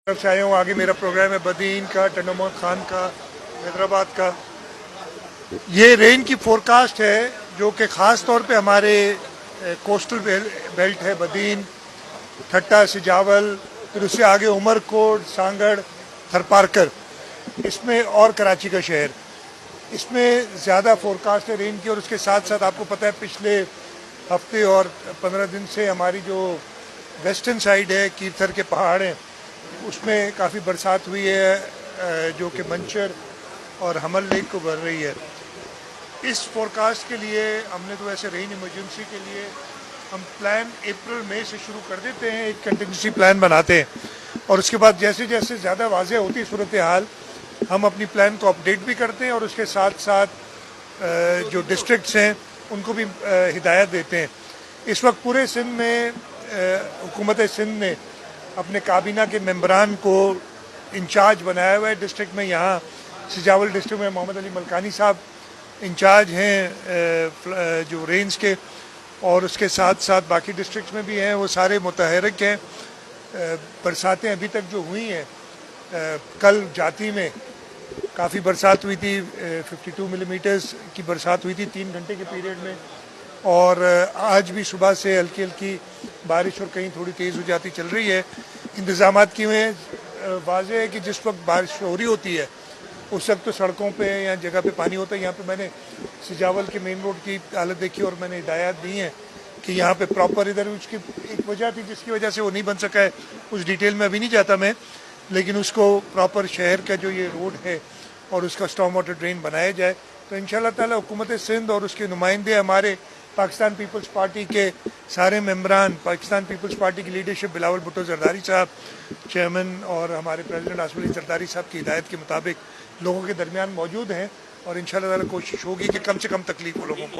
طرف سے آیا ہوں. آگے میرا پروگرام ہے بدین کا, ٹنڈو محمد خان کا, حیدرآباد کا. یہ رین کی فورکاسٹ ہے جو کہ خاص طور پہ ہمارے کوسٹل بیلٹ ہے, بدین, ٹھٹا, سجاول, پھر اس سے آگے عمر کوٹ, سانگڑ, تھرپارکر, اس میں اور کراچی کا شہر, اس میں زیادہ فورکاسٹ ہے رین کی. اور اس کے ساتھ ساتھ آپ کو پتہ ہے پچھلے ہفتے اور 15 دن سے ہماری جو ویسٹرن سائڈ ہے, کیرتھر کے پہاڑ ہیں, اس میں کافی برسات ہوئی ہے جو کہ منچر اور حمل لیک کو بھر رہی ہے. اس فورکاسٹ کے لیے ہم نے تو ایسے رین ایمرجنسی کے لیے ہم پلان اپریل مئی سے شروع کر دیتے ہیں, ایک کنٹینجنسی پلان بناتے ہیں, اور اس کے بعد جیسے جیسے زیادہ واضح ہوتی صورتحال ہم اپنی پلان کو اپڈیٹ بھی کرتے ہیں, اور اس کے ساتھ ساتھ جو ڈسٹرکٹس ہیں ان کو بھی ہدایت دیتے ہیں. اس وقت پورے سندھ میں حکومت سندھ نے اپنے کابینہ کے ممبران کو انچارج بنایا ہوا ہے. ڈسٹرکٹ میں یہاں سجاول ڈسٹرکٹ میں محمد علی ملکانی صاحب انچارج ہیں جو رینج کے, اور اس کے ساتھ ساتھ باقی ڈسٹرکٹس میں بھی ہیں, وہ سارے متحرک ہیں. برساتیں ابھی تک جو ہوئی ہیں, کل جاتی میں کافی برسات ہوئی تھی, 52 ملی میٹرز کی برسات ہوئی تھی 3 گھنٹے کے پیریڈ میں, اور آج بھی صبح سے ہلکی ہلکی بارش اور کہیں تھوڑی تیز ہو جاتی چل رہی ہے. انتظامات کیے ہوئے ہیں. واضح ہے کہ جس وقت بارش ہو رہی ہوتی ہے اس وقت تو سڑکوں پہ یا جگہ پہ پانی ہوتا ہے. یہاں پہ میں نے سجاول کے مین روڈ کی حالت دیکھی اور میں نے ہدایات دی ہیں کہ یہاں پہ پراپر, ادھر اس کی ایک وجہ تھی جس کی وجہ سے وہ نہیں بن سکا ہے, اس ڈیٹیل میں ابھی نہیں جاتا میں, لیکن اس کو پراپر شہر کا جو یہ روڈ ہے اور اس کا اسٹارم واٹر ڈرین بنایا جائے. تو انشاءاللہ تعالی حکومت سندھ اور اس کے نمائندے, ہمارے پاکستان پیپلز پارٹی کے سارے ممبران, پاکستان پیپلز پارٹی کی لیڈرشپ بلاول بھٹو زرداری صاحب چیئرمین اور ہمارے پریزیڈنٹ آصف علی زرداری صاحب کی ہدایت کے مطابق لوگوں کے درمیان موجود ہیں, اور انشاءاللہ تعالی کوشش ہوگی کہ کم سے کم تکلیف ہو لوگوں کو.